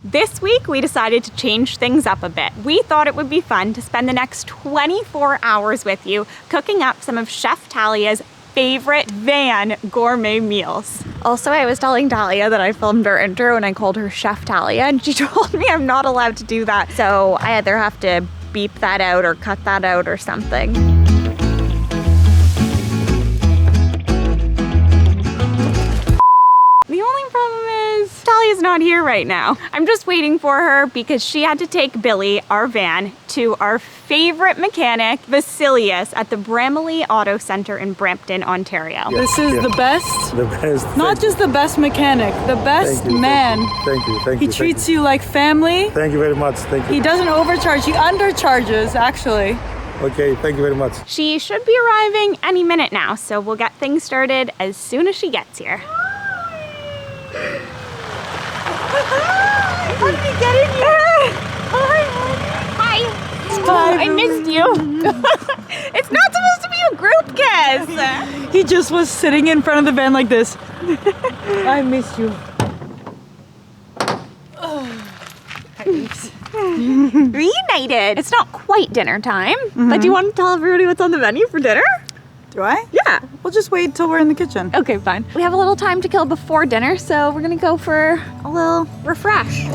This week, we decided to change things up a bit. We thought it would be fun to spend the next 24 hours with you cooking up some of Chef Talia's favorite van gourmet meals. Also, I was telling Talia that I filmed her intro and I called her Chef Talia, and she told me I'm not allowed to do that. So I either have to beep that out or cut that out or something. The only problem is Talia's not here right now. I'm just waiting for her because she had to take Billie, our van, to our favorite mechanic, Vasilius, at the Bramley Auto Center in Brampton, Ontario. This is the best. The best. Not just the best mechanic, the best man. Thank you. He treats you like family. Thank you very much. Thank you. He doesn't overcharge, he undercharges, actually. Okay, thank you very much. She should be arriving any minute now, so we'll get things started as soon as she gets here. How did he get in here? Hi. I missed you. It's not supposed to be a group kiss. He just was sitting in front of the van like this. I miss you. Reunited. It's not quite dinner time, but do you want to tell everybody what's on the menu for dinner? Do I? Yeah. We'll just wait till we're in the kitchen. Okay, fine. We have a little time to kill before dinner, so we're gonna go for a little refresh.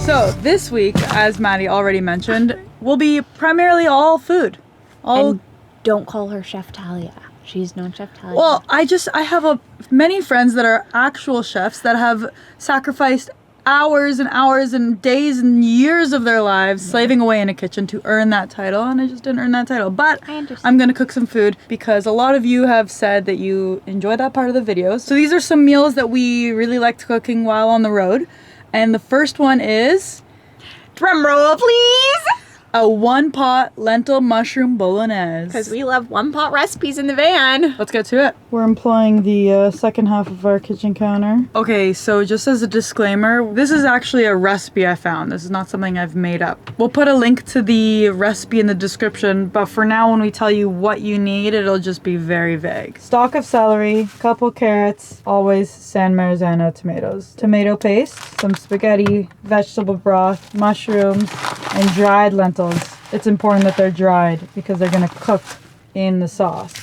So this week, as Maddie already mentioned, will be primarily all food. And don't call her Chef Talia. She's not Chef Talia. Well, I have many friends that are actual chefs that have sacrificed hours and hours and days and years of their lives slaving away in a kitchen to earn that title, and I just didn't earn that title. But I'm gonna cook some food because a lot of you have said that you enjoy that part of the videos. So these are some meals that we really liked cooking while on the road. And the first one is, drum roll, please! a one-pot lentil mushroom bolognese. Because we love one-pot recipes in the van. Let's get to it. We're employing the second half of our kitchen counter. Okay, so just as a disclaimer, this is actually a recipe I found. This is not something I've made up. We'll put a link to the recipe in the description, but for now when we tell you what you need, it'll just be very vague. Stalk of celery, couple carrots, always San Marzano tomatoes, tomato paste, some spaghetti, vegetable broth, mushrooms, and dried lentils. It's important that they're dried because they're gonna cook in the sauce.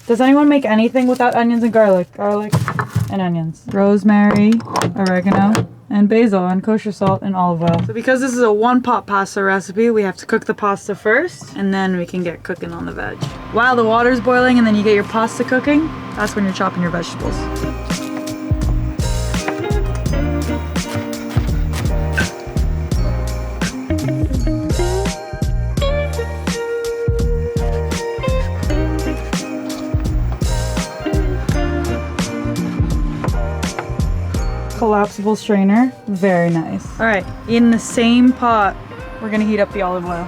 Does anyone make anything without onions and garlic? Garlic and onions. Rosemary, oregano, and basil, and kosher salt and olive oil. So because this is a one-pot pasta recipe, we have to cook the pasta first, and then we can get cooking on the veg. While the water's boiling and then you get your pasta cooking, that's when you're chopping your vegetables. Collapsible strainer, very nice. All right, in the same pot, we're gonna heat up the olive oil.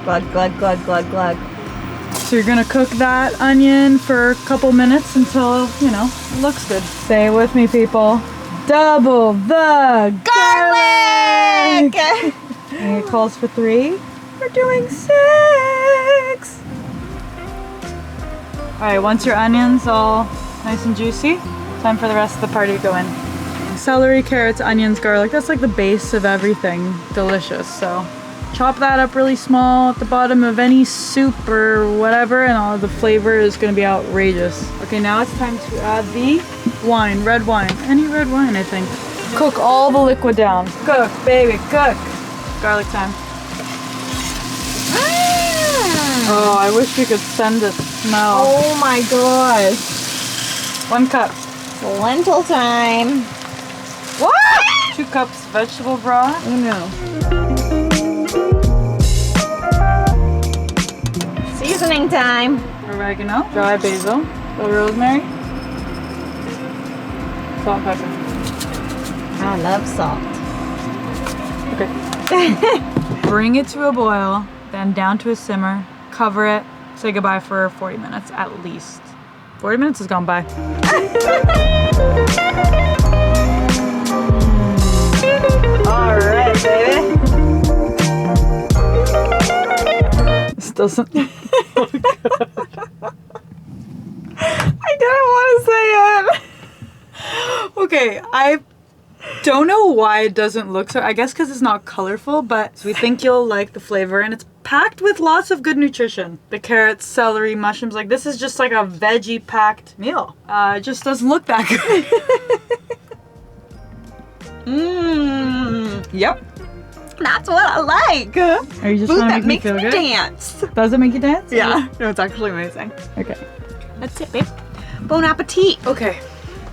Glug, glug, glug, glug, glug. So you're gonna cook that onion for a couple minutes until, you know, it looks good. Say it with me, people. Double the garlic! And it calls for 3. We're doing 6. All right, once your onion's all nice and juicy, time for the rest of the party to go in. Celery, carrots, onions, garlic, that's like the base of everything delicious. So chop that up really small at the bottom of any soup or whatever, and all the flavor is gonna be outrageous. Okay, now it's time to add the wine, red wine, any red wine I think. Cook all the liquid down. Cook, baby, cook. Garlic time. Oh, I wish we could send the smell. Oh my gosh. 1 cup. Lentil time. What? 2 cups vegetable broth. Oh no. Seasoning time. Oregano, dry basil, little rosemary, salt, pepper. I love salt. Okay. Bring it to a boil, then down to a simmer, cover it, say goodbye for 40 minutes at least. 40 minutes has gone by. All right, baby. doesn't look good. I didn't want to say it. Okay, I don't know why it doesn't look so. I guess because it's not colorful, but we think you'll like the flavor, and it's packed with lots of good nutrition. The carrots, celery, mushrooms, like this is just like a veggie packed meal. It just doesn't look that good. Yep. That's what I like. Are you just Food trying to that make me makes feel me good? dance. Does it make you dance? Yeah. No, it's actually amazing. Okay. That's it, babe. Bon appetit. Okay.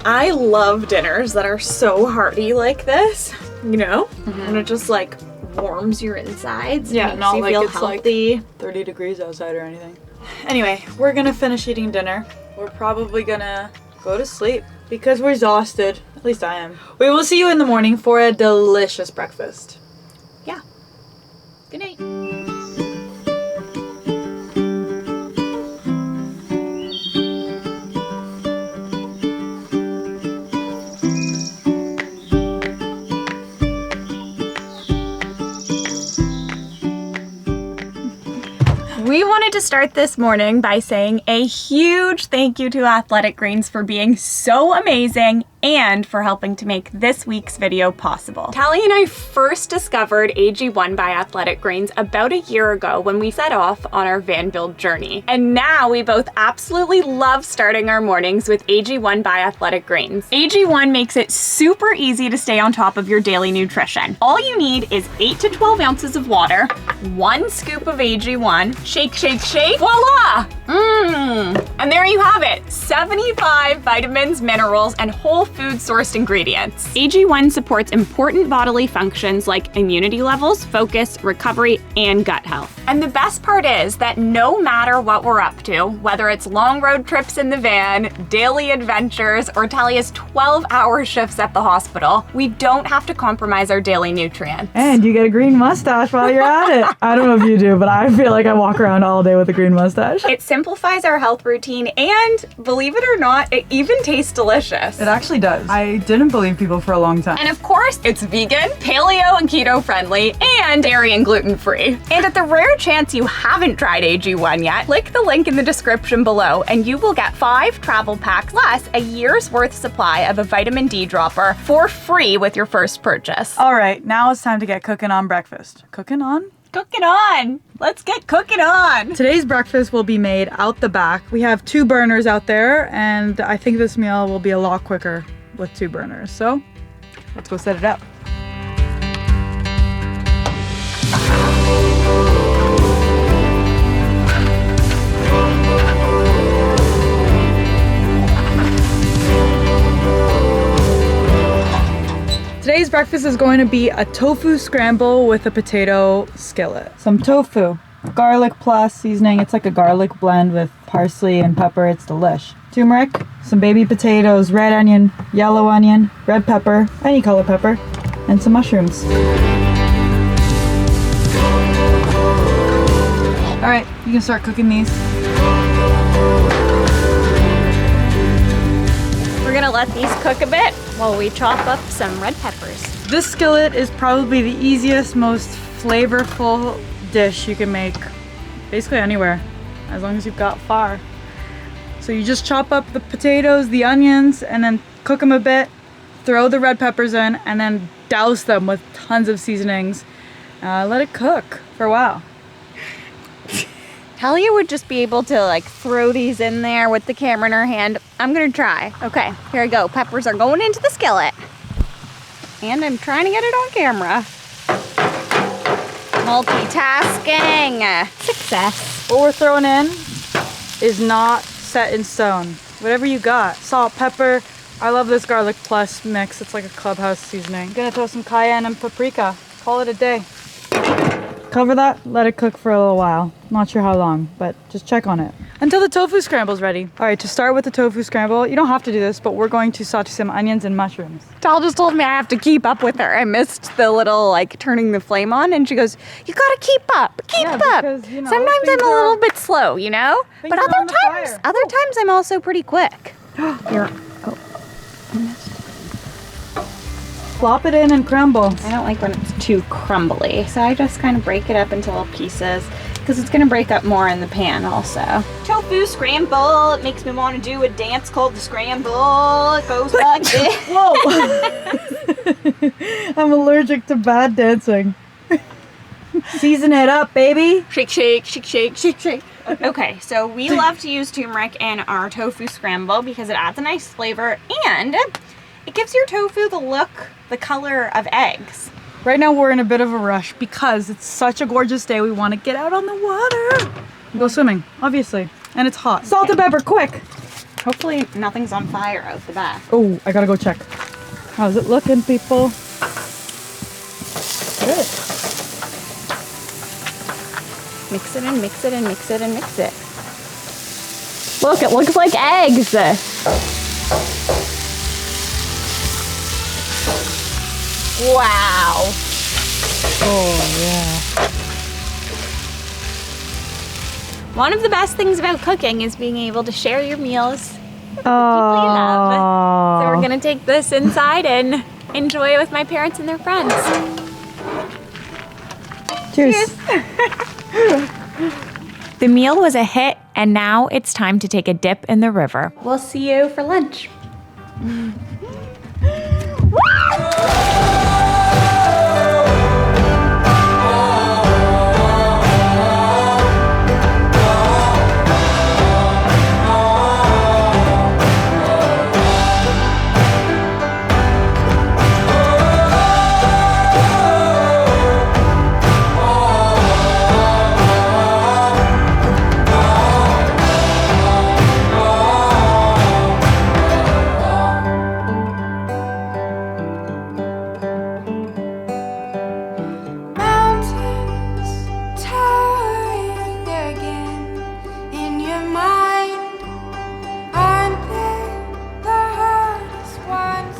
I love dinners that are so hearty like this, you know? And it just like warms your insides. Yeah, makes not you like feel it's healthy. like 30 degrees outside or anything. Anyway, we're gonna finish eating dinner. We're probably gonna go to sleep because we're exhausted. At least I am. We will see you in the morning for a delicious breakfast. Yeah. Good night. We wanted to start this morning by saying a huge thank you to Athletic Greens for being so amazing and for helping to make this week's video possible. Tally and I first discovered AG1 by Athletic Greens about a year ago when we set off on our van build journey. And now we both absolutely love starting our mornings with AG1 by Athletic Greens. AG1 makes it super easy to stay on top of your daily nutrition. All you need is 8 to 12 ounces of water, 1 scoop of AG1, shake, shake, shake, voila! And there you have it, 75 vitamins, minerals, and whole food sourced ingredients. AG1 supports important bodily functions like immunity levels, focus, recovery, and gut health. And the best part is that no matter what we're up to, whether it's long road trips in the van, daily adventures, or Talia's 12-hour shifts at the hospital, we don't have to compromise our daily nutrients. And you get a green mustache while you're at it. I don't know if you do, but I feel like I walk around all day with a green mustache. It simplifies our health routine and, believe it or not, it even tastes delicious. It actually does. I didn't believe people for a long time. And of course, it's vegan, paleo and keto friendly, and dairy and gluten free. And at the rare chance you haven't tried AG1 yet, click the link in the description below and you will get 5 travel packs plus a year's worth supply of a vitamin D dropper for free with your first purchase. All right, now it's time to get cooking on breakfast. Cooking on? Cooking on! Let's get cooking on! Today's breakfast will be made out the back. We have 2 burners out there, and I think this meal will be a lot quicker with 2 burners. So, let's go set it up. Today's breakfast is going to be a tofu scramble with a potato skillet. Some tofu, garlic plus seasoning. It's like a garlic blend with parsley and pepper. It's delish. Turmeric, some baby potatoes, red onion, yellow onion, red pepper, any color pepper, and some mushrooms. All right, you can start cooking these. We're gonna let these cook a bit while we chop up some red peppers. This skillet is probably the easiest, most flavorful dish you can make basically anywhere, as long as you've got fire. So you just chop up the potatoes, the onions, and then cook them a bit, throw the red peppers in, and then douse them with tons of seasonings. Let it cook for a while. Talia would just be able to like throw these in there with the camera in her hand. I'm gonna try. Okay, here I go. Peppers are going into the skillet. And I'm trying to get it on camera. Multitasking. Success. What we're throwing in is not set in stone. Whatever you got. Salt, pepper. I love this garlic plus mix. It's like a clubhouse seasoning. I'm gonna throw some cayenne and paprika. Call it a day. Cover that, let it cook for a little while. Not sure how long, but just check on it. Until the tofu scramble's ready. All right, to start with the tofu scramble, you don't have to do this, but we're going to saute some onions and mushrooms. Tal just told me I have to keep up with her. I missed the little like turning the flame on and she goes, you gotta keep up, keep up. Because, you know, Sometimes I'm a little bit slow, you know? But are on the fire. other times I'm also pretty quick. Here. Flop it in and crumble. I don't like when it's too crumbly, so I just kind of break it up into little pieces. because it's gonna break up more in the pan also. Tofu scramble. It makes me want to do a dance called the scramble. It goes like this. Whoa! I'm allergic to bad dancing. Season it up, baby. Shake, shake, shake, shake, shake, shake. Okay, so we love to use turmeric in our tofu scramble because it adds a nice flavor and it gives your tofu the look, the color of eggs. Right now we're in a bit of a rush because it's such a gorgeous day. We want to get out on the water. Go swimming, obviously. And it's hot. Salt and pepper, quick. Hopefully nothing's on fire out the back. Oh, I gotta go check. How's it looking, people? Good. Mix it and mix it and mix it and mix it. Look, it looks like eggs. Wow. Oh, yeah. One of the best things about cooking is being able to share your meals with the people you love. So we're gonna take this inside and enjoy it with my parents and their friends. Cheers. The meal was a hit, and now it's time to take a dip in the river. We'll see you for lunch.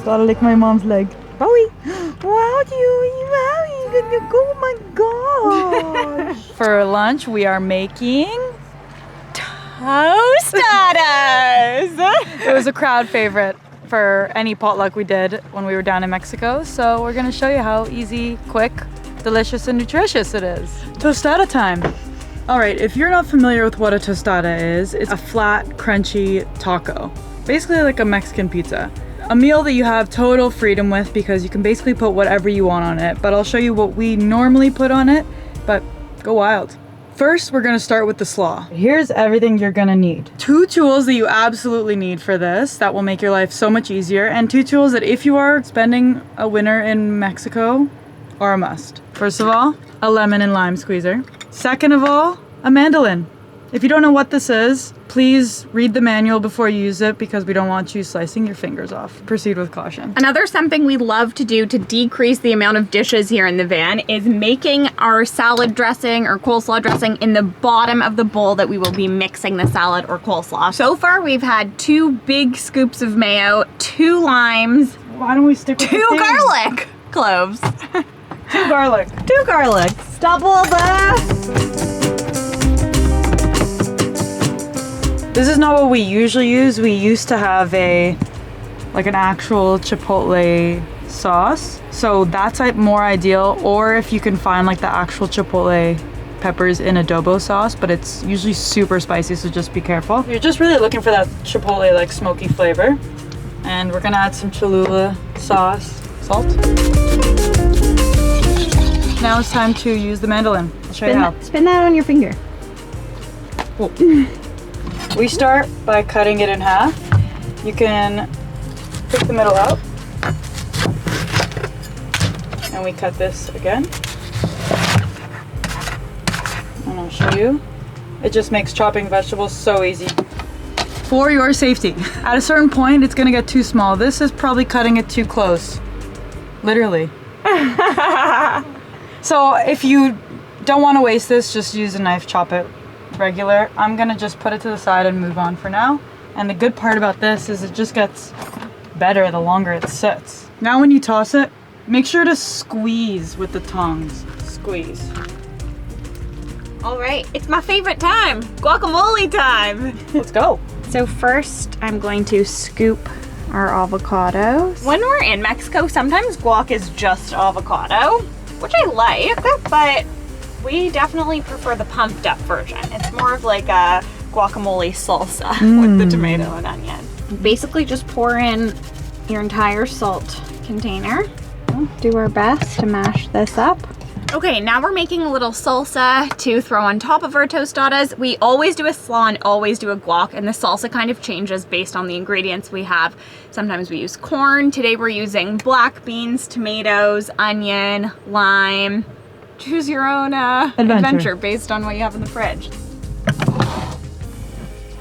Gotta lick my mom's leg. Bowie! Wow, oh my gosh! For lunch, we are making Tostadas! It was a crowd favorite for any potluck we did when we were down in Mexico. So we're gonna show you how easy, quick, delicious, and nutritious it is. Tostada time. All right, if you're not familiar with what a tostada is, it's a flat, crunchy taco. Basically like a Mexican pizza. A meal that you have total freedom with because you can basically put whatever you want on it, but I'll show you what we normally put on it, but go wild. First, we're gonna start with the slaw. Here's everything you're gonna need. 2 tools that you absolutely need for this that will make your life so much easier, and 2 tools that if you are spending a winter in Mexico are a must. First of all, a lemon and lime squeezer. Second of all, a mandolin. If you don't know what this is, please read the manual before you use it because we don't want you slicing your fingers off. Proceed with caution. Another something we love to do to decrease the amount of dishes here in the van is making our salad dressing or coleslaw dressing in the bottom of the bowl that we will be mixing the salad or coleslaw. So far, we've had 2 big scoops of mayo, 2 limes, Why don't we stick with 2 garlic cloves. 2 garlic. 2 garlics. Double the... This is not what we usually use. We used to have an actual chipotle sauce. So that's more ideal. Or if you can find like the actual chipotle peppers in adobo sauce, but it's usually super spicy, so just be careful. You're just really looking for that chipotle like smoky flavor. And we're gonna add some Cholula sauce, salt. Now it's time to use the mandolin. I'll show you how. Spin that on your finger. Cool. We start by cutting it in half. You can pick the middle out. And we cut this again. And I'll show you. It just makes chopping vegetables so easy. For your safety. At a certain point, it's gonna get too small. This is probably cutting it too close. Literally. So if you don't want to waste this, just use a knife, chop it regular. I'm gonna just put it to the side and move on for now. And the good part about this is it just gets better the longer it sits. Now when you toss it, make sure to squeeze with the tongs. Squeeze. All right, it's my favorite time, guacamole time. Let's go. So first, I'm going to scoop our avocados. When we're in Mexico, sometimes guac is just avocado, which I like, but We definitely prefer the pumped up version. It's more of like a guacamole salsa with the tomato and onion. Basically just pour in your entire salt container. We'll do our best to mash this up. Okay, now we're making a little salsa to throw on top of our tostadas. We always do a slaw and always do a guac, and the salsa kind of changes based on the ingredients we have. Sometimes we use corn. Today we're using black beans, tomatoes, onion, lime. Choose your own adventure based on what you have in the fridge.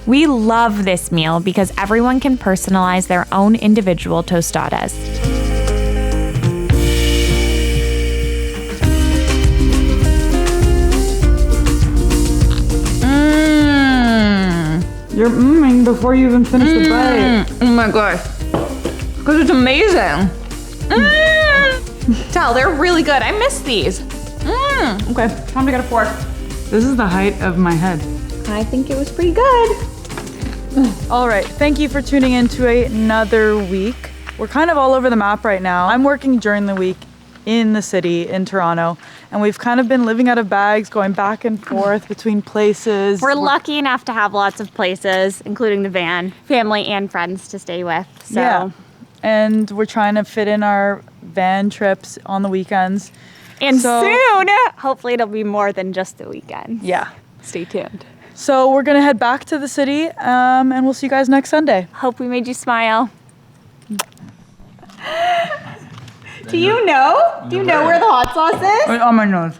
We love this meal because everyone can personalize their own individual tostadas. You're mmming before you even finish the bite. Oh my gosh. Because it's amazing. Tal, they're really good. I miss these. Okay, time to get a fork. This is the height of my head. I think it was pretty good. All right, thank you for tuning in to another week. We're kind of all over the map right now. I'm working during the week in the city, in Toronto, and we've kind of been living out of bags, going back and forth between places. We're lucky enough to have lots of places, including the van, family and friends to stay with. So. Yeah, and we're trying to fit in our van trips on the weekends. And soon, hopefully it'll be more than just the weekend. Yeah. Stay tuned. So we're gonna head back to the city, and we'll see you guys next Sunday. Hope we made you smile. Do you know? Do you know where the hot sauce is? On my nose.